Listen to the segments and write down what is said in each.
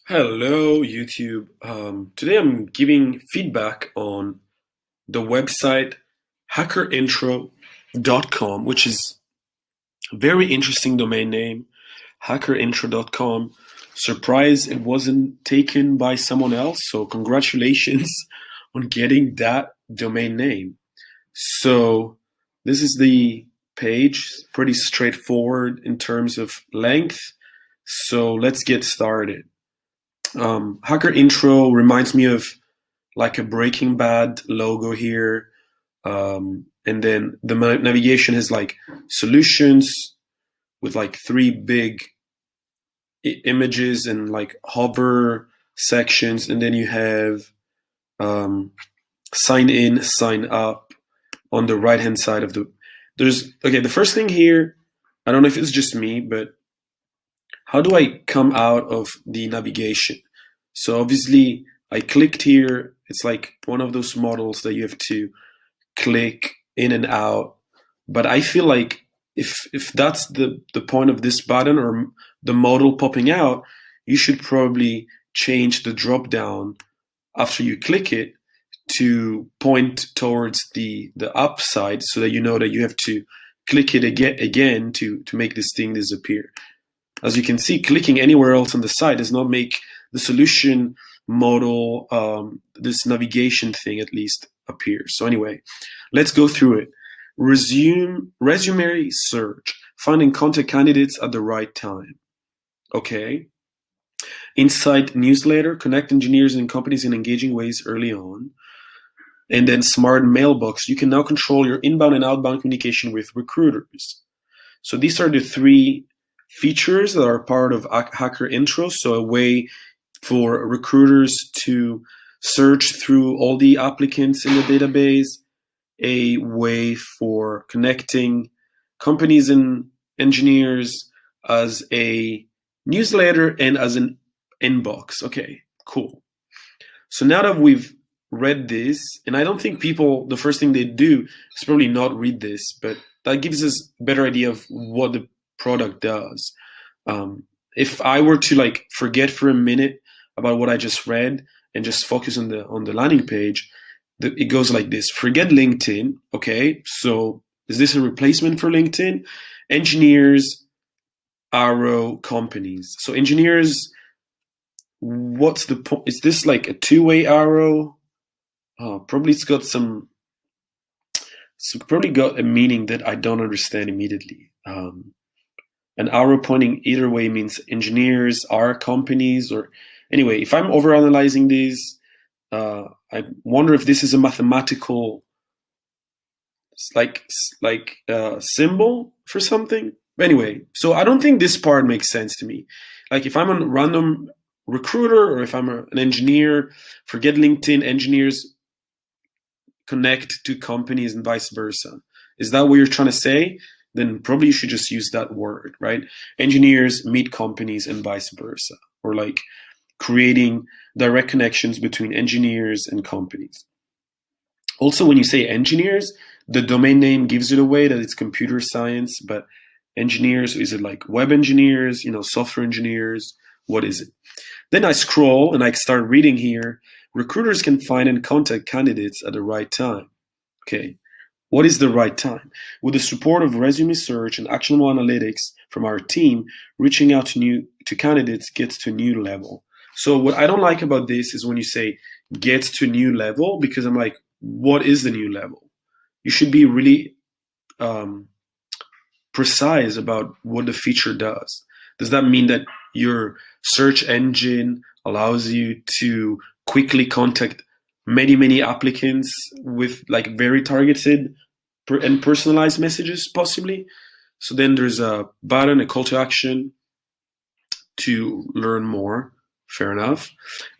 Hello, YouTube. Today I'm giving feedback on the website hackerintro.com, which is a very interesting domain name. Hackerintro.com. Surprised it wasn't taken by someone else, so congratulations on getting that domain name. So, this is the page, pretty straightforward in terms of length. So, let's get started. Hacker intro reminds me of like a Breaking Bad logo here. And then the navigation has like solutions with like three big images and like hover sections. And then you have um, sign in, sign up on the right hand side of the first thing here, I don't know if it's just me, but how do I come out of the navigation? So obviously I clicked here. It's like one of those models that you have to click in and out. But I feel like if that's the point of this button or the model popping out, you should probably change the drop down after you click it to point towards the up side so that you know that you have to click it again to make this thing disappear. As you can see, clicking anywhere else on the site does not make the solution model, this navigation thing at least, appear. So anyway, let's go through it. Resume search, finding contact candidates at the right time. Okay. Insight newsletter, connect engineers and companies in engaging ways early on. And then smart mailbox, you can now control your inbound and outbound communication with recruiters. So these are the three features that are part of Hacker Intro. So a way for recruiters to search through all the applicants in the database, a way for connecting companies and engineers as a newsletter and as an inbox. Okay, cool. So now that we've read this, and I don't think people, the first thing they do is probably not read this, but that gives us a better idea of what the product does. If I were to like forget for a minute about what I just read and just focus on the landing page, it goes like this: forget LinkedIn. Okay, so is this a replacement for LinkedIn? Engineers, arrow, companies. So engineers, what's the point? Is this like a two-way arrow? Probably it's got probably got a meaning that I don't understand immediately. An arrow pointing either way means engineers are companies, or anyway, if I'm overanalyzing these, I wonder if this is a mathematical symbol for something. But anyway, so I don't think this part makes sense to me. Like if I'm a random recruiter or if I'm an engineer, forget LinkedIn. Engineers connect to companies and vice versa. Is that what you're trying to say? Then probably you should just use that word, right? Engineers meet companies and vice versa, or like creating direct connections between engineers and companies. Also, when you say engineers, the domain name gives it away that it's computer science, but engineers, is it like web engineers, software engineers? What is it? Then I scroll and I start reading here. Recruiters can find and contact candidates at the right time. Okay, what is the right time? With the support of resume search and actionable analytics from our team, reaching out to candidates gets to a new level. So what I don't like about this is when you say gets to a new level, because I'm like, what is the new level? You should be really precise about what the feature does. Does that mean that your search engine allows you to quickly contact many applicants with like very targeted and personalized messages possibly? So then there's a button, a call to action to learn more. Fair enough.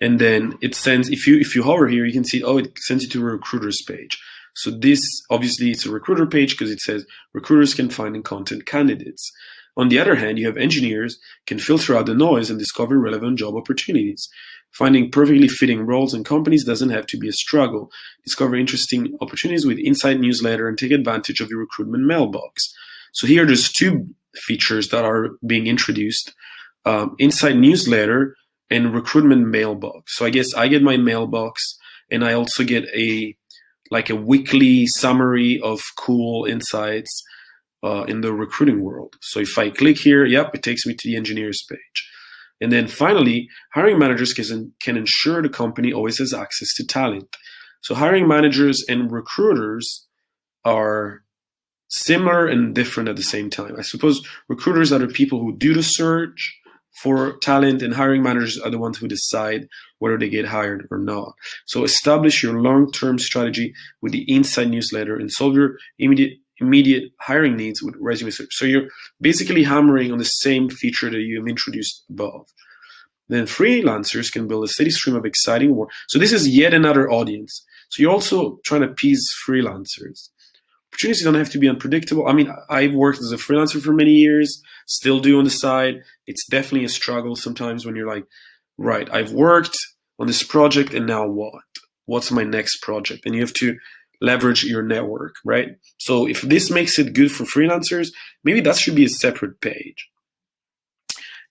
And then it sends, if you hover here, you can see, it sends you to a recruiter's page. So this, obviously it's a recruiter page because it says recruiters can find and contact candidates. On the other hand, you have engineers can filter out the noise and discover relevant job opportunities. Finding perfectly fitting roles and companies doesn't have to be a struggle. Discover interesting opportunities with Insight Newsletter and take advantage of your recruitment mailbox. So here there's two features that are being introduced. Insight Newsletter and recruitment mailbox. So I guess I get my mailbox, and I also get a weekly summary of cool insights in the recruiting world. So if I click here, yep, it takes me to the engineers page. And then finally, hiring managers can ensure the company always has access to talent. So hiring managers and recruiters are similar and different at the same time. I suppose recruiters are the people who do the search for talent, and hiring managers are the ones who decide whether they get hired or not. So establish your long-term strategy with the Inside newsletter and solve your immediate hiring needs with resume search. So you're basically hammering on the same feature that you have introduced above. Then freelancers can build a steady stream of exciting work. So this is yet another audience. So you're also trying to appease freelancers. Opportunities don't have to be unpredictable. I mean, I've worked as a freelancer for many years, still do on the side. It's definitely a struggle sometimes when you're like, right, I've worked on this project and now what? What's my next project? And you have to leverage your network, right? So if this makes it good for freelancers, maybe that should be a separate page.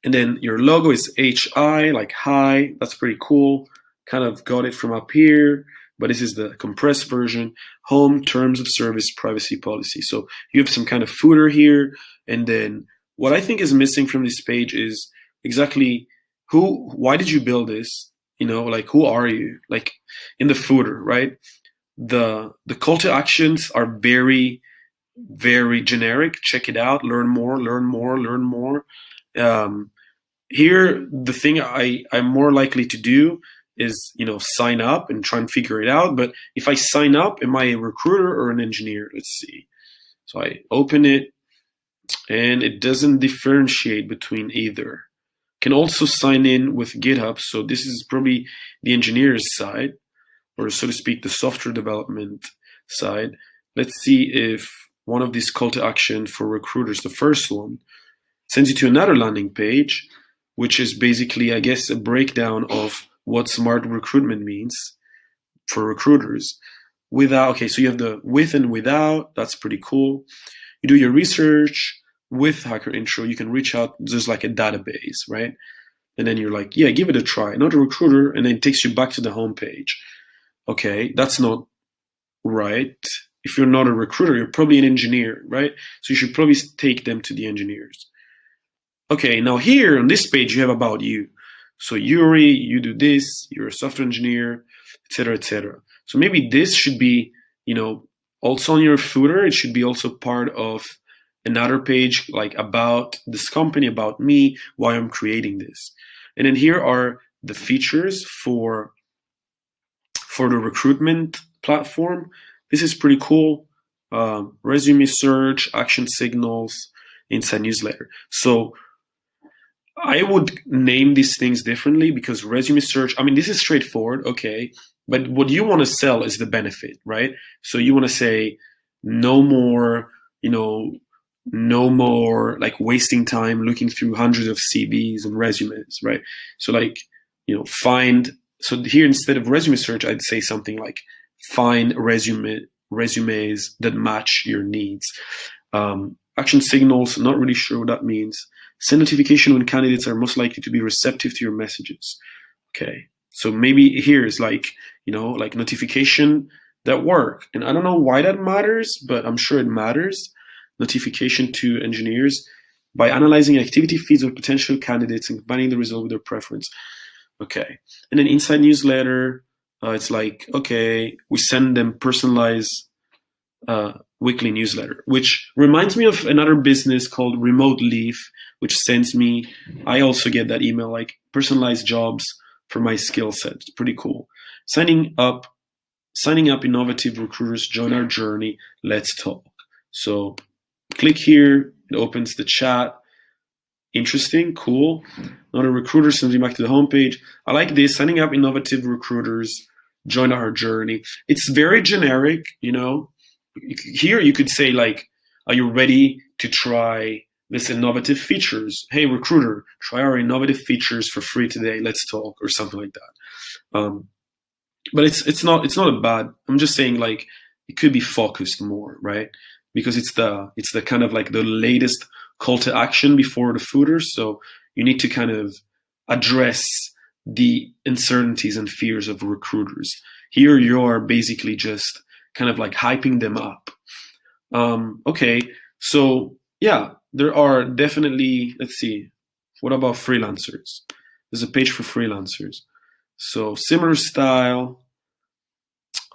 And then your logo is HI, like hi. That's pretty cool. Kind of got it from up here, but this is the compressed version. Home, terms of service, privacy policy. So you have some kind of footer here. And then what I think is missing from this page is exactly why did you build this? You know, like who are you? Like in the footer, right? The call to actions are very, very generic. Check it out, learn more, learn more, learn more. Here, the thing I'm more likely to do is, sign up and try and figure it out. But if I sign up, am I a recruiter or an engineer? Let's see. So I open it, and it doesn't differentiate between either. Can also sign in with GitHub. So this is probably the engineer's side, or so to speak, the software development side. Let's see if one of these call to action for recruiters, the first one, sends you to another landing page, which is basically, I guess, a breakdown of what smart recruitment means for recruiters. Okay, so you have the with and without. That's pretty cool. You do your research with hackerintro. You can reach out. There's like a database, right? And then you're like, yeah, give it a try. Not a recruiter, and then it takes you back to the home page. Okay, that's not right. If you're not a recruiter, you're probably an engineer, right? So you should probably take them to the engineers. Okay, now here on this page, you have about you. So Yuri, you do this, you're a software engineer, etc., etc. So maybe this should be, also on your footer. It should be also part of another page, like about this company, about me, why I'm creating this. And then here are the features for the recruitment platform. This is pretty cool. Resume search, action signals, inside newsletter. So I would name these things differently, because resume search, this is straightforward, okay, but what you want to sell is the benefit, right? So you want to say no more, no more like wasting time looking through hundreds of CVs and resumes, right? So like, so here instead of resume search, I'd say something like find resumes that match your needs. Action signals, not really sure what that means. Send notification when candidates are most likely to be receptive to your messages. Okay, so maybe here is like, like notification that work. And I don't know why that matters, but I'm sure it matters. Notification to engineers by analyzing activity feeds of potential candidates and combining the result with their preference. Okay, and then inside newsletter, it's like, okay, we send them personalized weekly newsletter, which reminds me of another business called Remote Leaf, which sends me, I also get that email, like personalized jobs for my skill set. It's pretty cool. Signing up innovative recruiters, join our journey, let's talk. So click here, it opens the chat. Interesting, cool. Another recruiter sends me back to the homepage. I like this, signing up innovative recruiters, join our journey. It's very generic, Here you could say like, are you ready to try this innovative features? Hey, recruiter, try our innovative features for free today. Let's talk, or something like that. But it's not a bad. I'm just saying like it could be focused more, right? Because it's the kind of like the latest call to action before the footer. So you need to kind of address the uncertainties and fears of recruiters. Here you are basically just kind of like hyping them up. Okay, so yeah, there are definitely, let's see, what about freelancers? There's a page for freelancers. So similar style,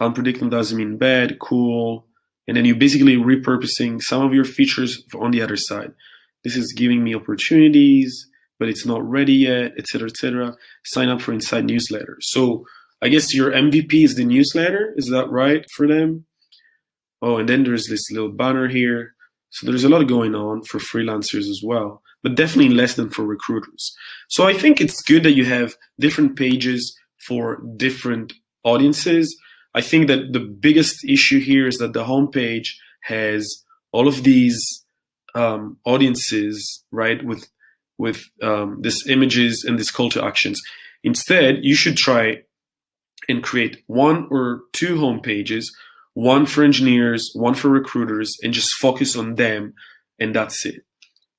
unpredictable doesn't mean bad, cool. And then you're basically repurposing some of your features on the other side. This is giving me opportunities, but it's not ready yet, etc., etc. Sign up for Inside newsletter. So I guess your MVP is the newsletter. Is that right for them? Oh, and then there's this little banner here. So there's a lot going on for freelancers as well, but definitely less than for recruiters. So I think it's good that you have different pages for different audiences. I think that the biggest issue here is that the homepage has all of these audiences, right, with these images and these call to actions. Instead, you should try and create one or two homepages, one for engineers, one for recruiters, and just focus on them, and that's it.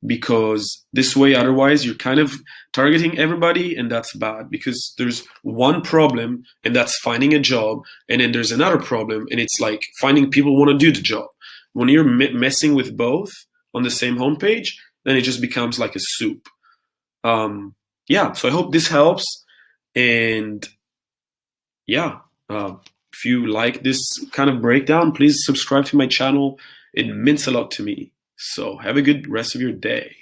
Because this way, otherwise, you're kind of targeting everybody, and that's bad because there's one problem, and that's finding a job, and then there's another problem, and it's like finding people who want to do the job. When you're messing with both on the same homepage, then it just becomes like a soup. Yeah, so I hope this helps, and yeah, if you like this kind of breakdown, please subscribe to my channel. It means a lot to me. So have a good rest of your day.